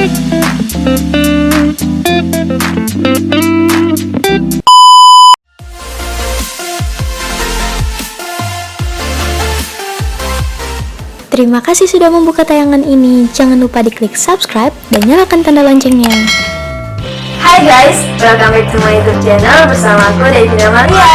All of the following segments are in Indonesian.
Terima kasih sudah membuka tayangan ini. Jangan lupa diklik subscribe dan nyalakan tanda loncengnya. Hai guys, welcome back to my YouTube channel bersama aku Devina Maria.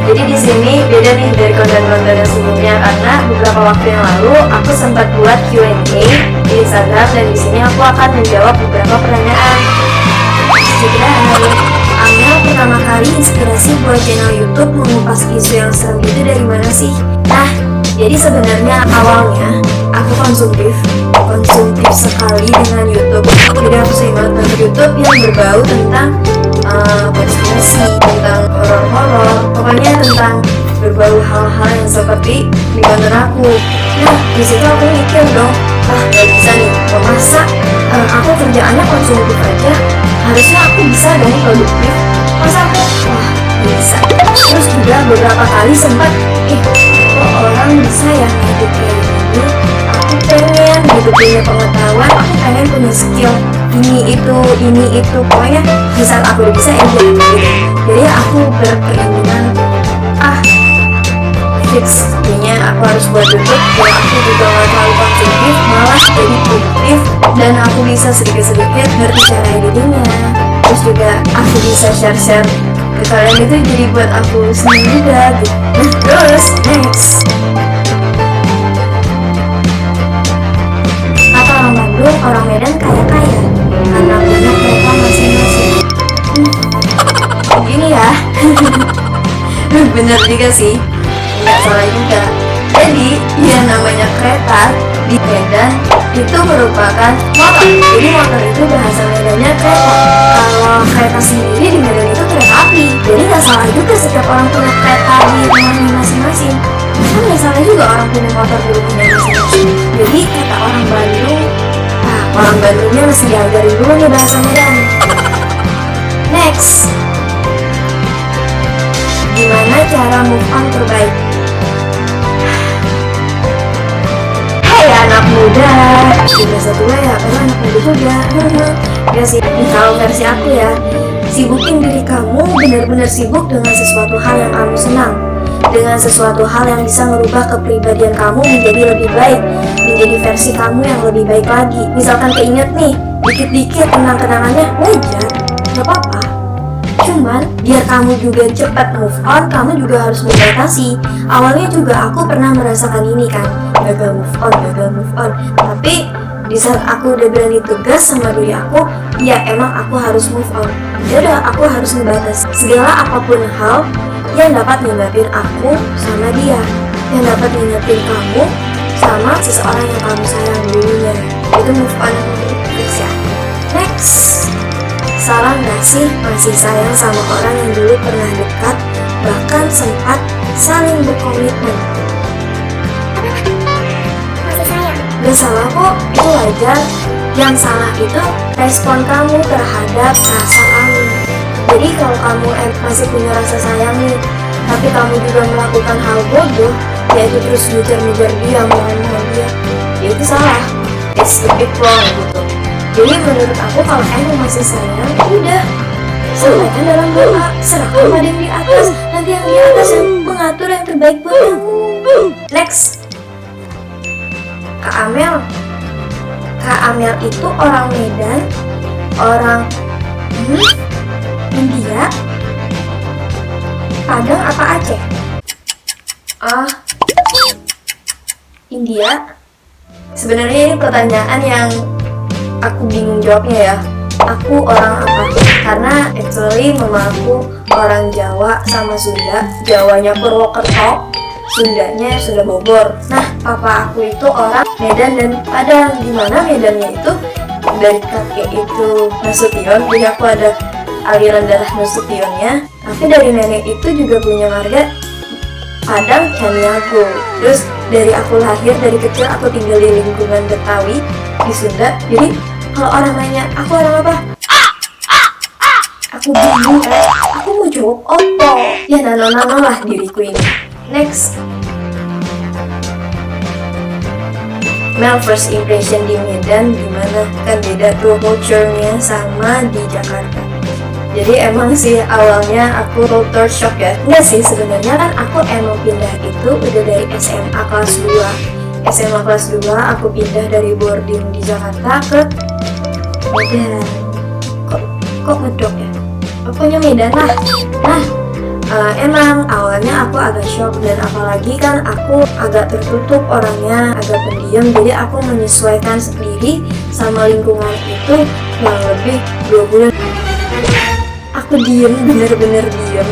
Jadi di sini beda nih dari konten-konten yang sebelumnya karena beberapa waktu yang lalu aku sempat buat Q&A di Instagram dan di sini aku akan menjawab beberapa pertanyaan. Jadi Amel pertama kali inspirasi buat channel YouTube mengupas isu yang serem itu dari mana sih? Nah, jadi sebenarnya awalnya aku konsumtif sekali dengan YouTube. Jadi aku sering nonton YouTube yang berbau tentang konspirasi, tentang horor-horor, pokoknya tentang berbau hal-hal yang seperti di konten aku. Nah, di situ aku mikir dong, gak bisa nih, masa aku kerjaannya konsumtif aja, harusnya aku bisa dong produktif. Masa aku, bisa. Terus juga beberapa kali sempat, kok orang bisa ya hidup kayak gini. Aku pengen gitu punya pengetahuan, aku pengen punya skill ini itu, pokoknya di saat aku udah bisa gitu. Jadi aku berkeinginan fix kayaknya aku harus buat YouTube biar aku juga gak terlalu konsumtif, malah jadi produktif dan aku bisa sedikit-sedikit ngerti cara editingnya. Terus juga aku bisa share-share ke kalian, itu jadi buat aku senang juga gitu. Nah terus next, kata orang Bandung, orang Medan kaya-kaya karena punya kereta masing-masing. Begini ya. Bener juga sih, nggak salah juga. Jadi yang namanya kereta di Medan itu merupakan motor. Jadi motor itu bahasa Medannya kereta. Kalau kereta sendiri di Medan itu kereta api. Jadi nggak salah juga setiap orang punya kereta di rumahnya masing-masing. Kan nggak salah juga orang punya motor di rumahnya masing-masing. Jadi kata orang Bandung, orang Bandungnya mesti diajarin dulu nih bahasa Medan. Next, gimana cara move on terbaik? Hai anak muda, biasa tua ya, karena anak muda juga. Ya sih, kalau versi aku ya, sibukin diri kamu, benar-benar sibuk dengan sesuatu hal yang kamu senang, dengan sesuatu hal yang bisa merubah kepribadian kamu menjadi lebih baik, menjadi versi kamu yang lebih baik lagi. Misalkan keinget nih, dikit-dikit kenang-kenangannya, wajar, gak apa-apa. Cuman, biar kamu juga cepat move on, kamu juga harus membatasi. Awalnya juga aku pernah merasakan ini kan, gagal move on. Tapi, di saat aku udah berani tegas sama diri aku, ya emang aku harus move on. Yaudah, aku harus membatasi segala apapun hal yang dapat ngingetin aku sama dia, yang dapat ngingetin kamu sama seseorang yang kamu sayang dulunya. Itu move on ya. Next, salah gak sih masih sayang sama orang yang dulu pernah dekat, bahkan sempat saling berkomitmen? Masih sayang? Gak salah kok, itu wajar. Yang salah itu respon kamu terhadap rasa kamu. Jadi kalau kamu masih punya rasa sayang nih, tapi kamu juga melakukan hal bodoh, yaitu terus ngejar dia, mohon dia, ya itu salah. It's a big wrong gitu. Jadi menurut aku kalau emang masih sayang, udah sampaikan dalam doa, serahkan pada yang di atas, nanti yang di atas yang mengatur yang terbaik buat kamu. Next, Kak Amel itu orang Medan, orang India, Padang apa Aceh? India. Sebenarnya ini pertanyaan yang aku bingung jawabnya ya. Aku orang apa? Karena actually mama aku orang Jawa sama Sunda. Jawanya Purwokerto, Sundanya Sunda Bogor. Nah, papa aku itu orang Medan dan Padang. Dimana Medannya itu dari kakek itu Nasution, jadi aku ada aliran darah Nasutionnya. Tapi dari nenek itu juga punya marga Padang Caniago. Terus dari aku lahir, dari kecil aku tinggal di lingkungan Betawi di Sunda. Jadi kalau orang nanya aku orang apa, aku bingung kan, aku mau jawab apa ya, nano lah diriku ini. Next, Mel, first impression di Medan gimana? Kan beda tuh culture-nya sama di Jakarta. Jadi emang sih awalnya aku culture shock ya. Enggak sih, sebenarnya kan aku emang pindah itu udah dari SMA kelas 2. SMA kelas 2 aku pindah dari boarding di Jakarta ke Medan. Kok ngedok ya? Pokoknya Medan lah. Nah, emang awalnya aku agak shock, dan apalagi kan aku agak tertutup orangnya, agak pendiam, jadi aku menyesuaikan sendiri sama lingkungan itu kurang lebih 2 bulan. Aku diem, bener-bener diem.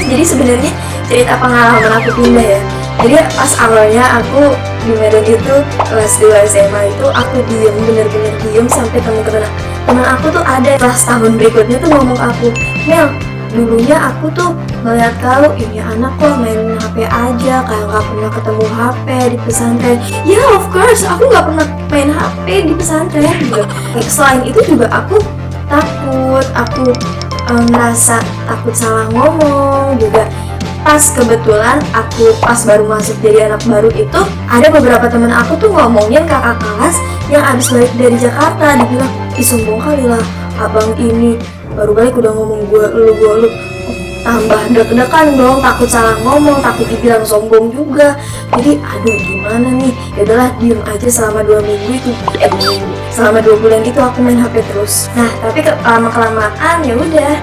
Jadi sebenarnya cerita pengalaman aku pindah ya. Jadi pas awalnya aku di Medan itu kelas 2 SMA itu aku diem, bener-bener diem sampai teman aku tuh ada kelas tahun berikutnya tuh ngomong aku, Mel, dulunya aku tuh ngeliat kalau ini anak kok main HP aja, kayak gak pernah ketemu HP di pesantren. Ya of course, aku gak pernah main HP di pesantren gitu. Selain itu juga aku takut, aku ngerasa takut salah ngomong juga. Pas kebetulan aku pas baru masuk jadi anak baru itu, ada beberapa teman aku tuh ngomongin kakak kelas yang abis balik dari Jakarta, dibilang, ih sombong kali lah abang ini baru balik udah ngomong gue lu. Tambah deg-degan dong, takut salah ngomong, takut dibilang sombong juga. Jadi aduh gimana nih, yaudahlah diem aja selama 2 minggu itu, selama 2 bulan itu aku main HP terus. Nah tapi lama-kelamaan ya udah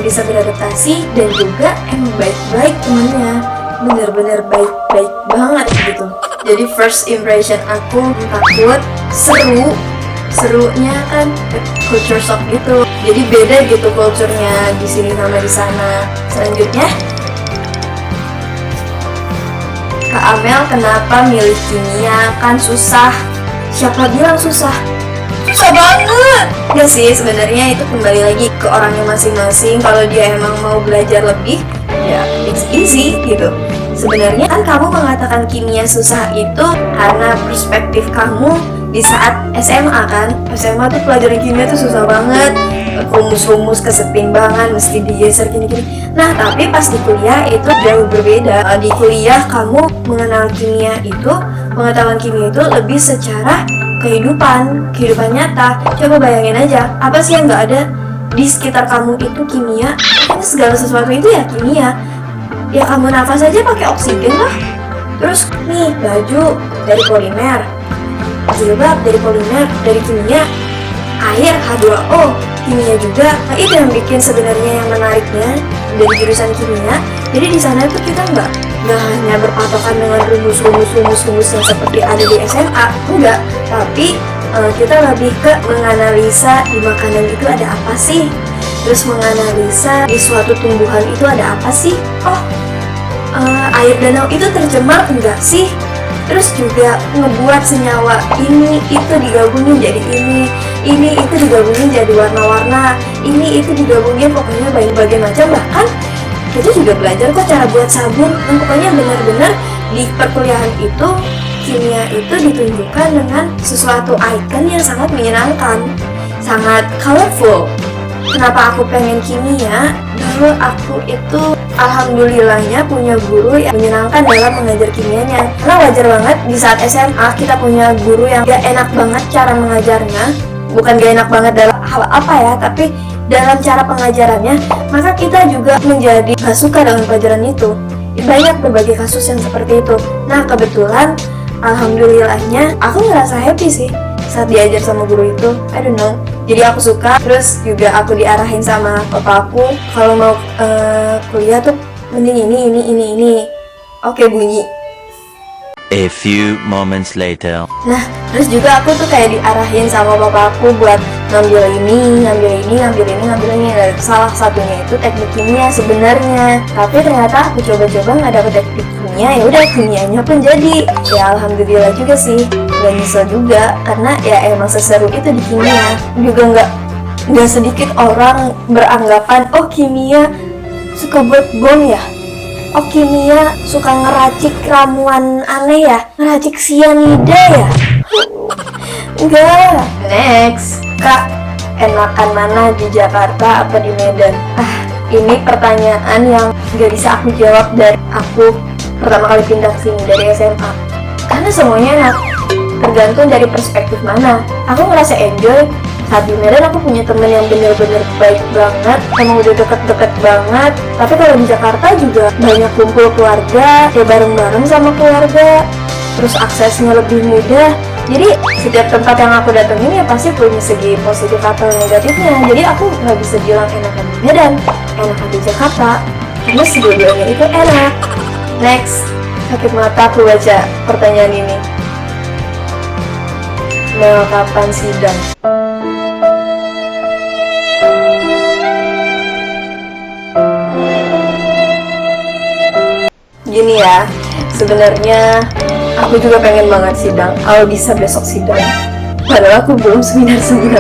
bisa beradaptasi, dan juga emang baik-baik temennya, bener-bener baik-baik banget gitu. Jadi first impression aku takut, serunya kan culture shock gitu. Jadi beda gitu culture-nya di sini sama di sana. Selanjutnya, Kak Amel kenapa milih kimia? Kan susah. Siapa bilang susah? Susah banget. Ya sih, sebenarnya itu kembali lagi ke orangnya masing-masing. Kalau dia emang mau belajar lebih, ya it's easy gitu. Sebenarnya kan kamu mengatakan kimia susah itu karena perspektif kamu di saat SMA kan. SMA tuh pelajaran kimia tuh susah banget, rumus-rumus kesetimbangan mesti digeser gini-gini. Nah tapi pas di kuliah itu jauh berbeda. Di kuliah kamu mengenal kimia itu, pengetahuan kimia itu lebih secara kehidupan nyata. Coba bayangin aja, apa sih yang nggak ada di sekitar kamu itu kimia. Kan segala sesuatu itu ya kimia. Ya kamu nafas aja pakai oksigen lah. Terus nih baju dari polimer, jilbab dari polimer, dari kimia. Air H2O kimia juga. Nah itu yang bikin sebenarnya yang menariknya dari jurusan kimia. Jadi di sana tuh kita nggak hanya berpatokan dengan rumus yang seperti ada di SMA, enggak. Tapi kita lebih ke menganalisa di makanan itu ada apa sih. Terus menganalisa di suatu tumbuhan itu ada apa sih. Air danau itu tercemar enggak sih. Terus juga ngebuat senyawa ini itu digabungin jadi ini itu digabungin jadi warna-warna, ini itu digabungin pokoknya bagian macam. Bahkan kita juga belajar kok cara buat sabun. Dan pokoknya benar-benar di perkuliahan itu kimia itu ditunjukkan dengan sesuatu icon yang sangat menyenangkan, sangat colorful. Kenapa aku pengen kimia? Dulu aku itu alhamdulillahnya punya guru yang menyenangkan dalam mengajar kimianya. Karena wajar banget di saat SMA kita punya guru yang gak enak banget cara mengajarnya. Bukan gak enak banget dalam hal apa ya, tapi dalam cara pengajarannya, maka kita juga menjadi gak suka dengan pelajaran itu. Banyak berbagai kasus yang seperti itu. Nah kebetulan alhamdulillahnya aku ngerasa happy sih saat diajar sama guru itu. I don't know, jadi aku suka. Terus juga aku diarahin sama papaku kalau mau kuliah tuh mending ini. Oke, bunyi. A few moments later. Nah, terus juga aku tuh kayak diarahin sama papaku buat ngambil ini. Dan salah satunya itu teknik kimia sebenarnya. Tapi ternyata aku coba-coba nggak dapet teknik kimia. Ya udah, kimianya pun jadi. Ya alhamdulillah juga sih. Gak nyesel juga, karena ya emang seseru itu di kimia. Juga nggak sedikit orang beranggapan, oh kimia suka buat bom ya. Oh kimia suka ngeracik ramuan aneh ya, ngeracik sianida ya. Enggak. Next, Kak, enakan mana di Jakarta apa di Medan? Ini pertanyaan yang gak bisa aku jawab dari aku pertama kali pindah ke sini dari SMA. Karena semuanya enak. tergantung dari perspektif mana. Aku ngerasa enjoy saat di Medan. Aku punya temen yang bener-bener baik banget, emang udah deket-deket banget. Tapi kalau di Jakarta juga banyak kumpul keluarga, ya bareng-bareng sama keluarga, terus aksesnya lebih mudah. Jadi setiap tempat yang aku datengin ya pasti punya segi positif atau negatifnya. Jadi aku nggak bisa bilang enakan di Medan, enakan di Jakarta, karena sebelumnya itu enak. Next, sakit mata aku baca pertanyaan ini. Mel, kapan sidang? Gini ya, sebenarnya aku juga pengen banget sidang. Kalau bisa besok sidang. Padahal aku belum seminar-seminar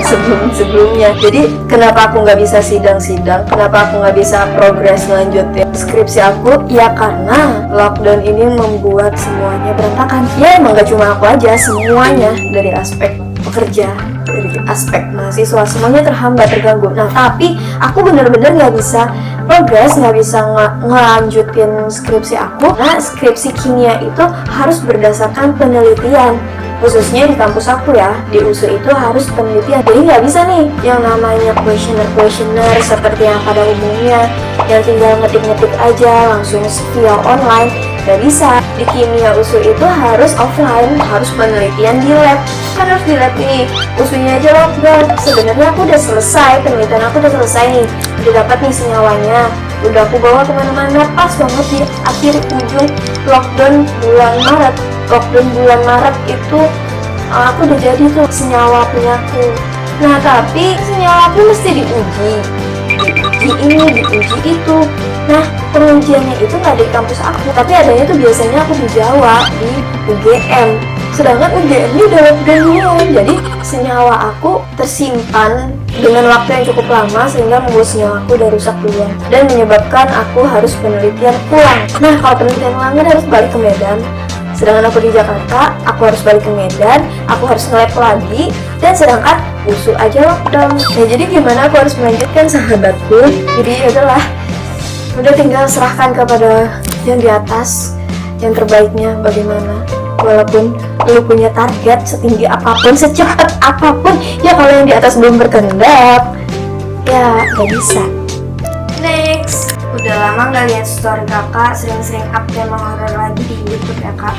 sebelumnya. Jadi kenapa aku nggak bisa sidang-sidang? Kenapa aku nggak bisa progres lanjutin skripsi aku? Ya karena lockdown ini membuat semuanya berantakan. Ya emang gak cuma aku aja, semuanya dari aspek pekerja, dari aspek mahasiswa, semuanya terhambat, terganggu. Nah tapi aku bener-bener nggak bisa progres, nggak bisa ngelanjutin skripsi aku. Nah skripsi kimia itu harus berdasarkan penelitian, khususnya di kampus aku ya, di USU itu harus penelitian. Jadi nggak bisa nih yang namanya questionnaire seperti yang pada umumnya, yang tinggal ngetik-ngetik aja langsung via online. Nggak bisa. Di kimia USU itu harus offline, harus penelitian di lab. Kan harus di lab nih, USU-nya aja lockdown. Sebenarnya aku udah selesai, penelitian aku udah selesai nih, udah dapat nih senyawanya, udah aku bawa kemana-mana. Pas banget di akhir ujung lockdown bulan Maret. Lockdown bulan Maret itu aku udah jadi tuh senyawa punya aku. Nah tapi senyawa aku mesti diuji, di ini, diuji itu. Nah pengujiannya itu nggak ada di kampus aku, tapi adanya tuh biasanya aku di Jawa, di UGM. Sedangkan UGM ini udah lockdown duluan, jadi senyawa aku tersimpan dengan waktu yang cukup lama sehingga membuat senyawa aku udah rusak duluan dan menyebabkan aku harus penelitian ulang. Nah kalau penelitian ulang kan harus balik ke Medan. Sedangkan aku di Jakarta, aku harus balik ke Medan, aku harus nge-lab lagi, dan sedangkan USU aja lockdown. Ya jadi gimana aku harus melanjutkan sahabatku? Jadi adalah udah tinggal serahkan kepada yang di atas, yang terbaiknya bagaimana. Walaupun lu punya target setinggi apapun, secepat apapun, ya kalau yang di atas belum berkehendak, ya gak bisa. Next, udah lama gak lihat story kakak, sering-sering up tema horror lagi di YouTube ya kak.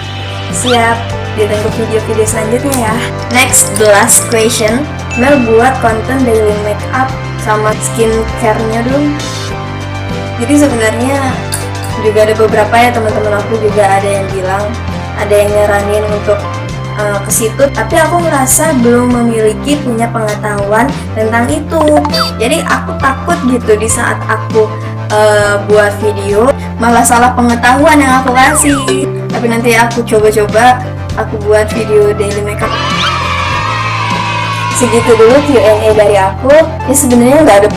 Siap, ditunggu video-video selanjutnya ya. Next, the last question. Mel buat konten daily makeup sama skincare-nya dong. Jadi sebenarnya juga ada beberapa ya teman-teman aku juga ada yang bilang, ada yang nyaranin untuk ke situ, tapi aku merasa belum memiliki punya pengetahuan tentang itu. Jadi aku takut gitu di saat aku buat video malah salah pengetahuan yang aku kasih. Tapi nanti aku coba-coba aku buat video daily makeup. Segitu dulu Q&A dari aku. Ya sebenarnya nggak ada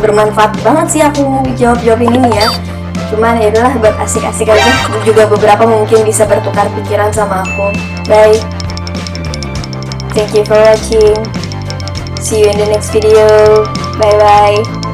bermanfaat banget sih aku jawab ini ya. Cuman ya adalah buat asik-asik aja. Juga beberapa mungkin bisa bertukar pikiran sama aku. Bye. Thank you for watching. See you in the next video. Bye bye.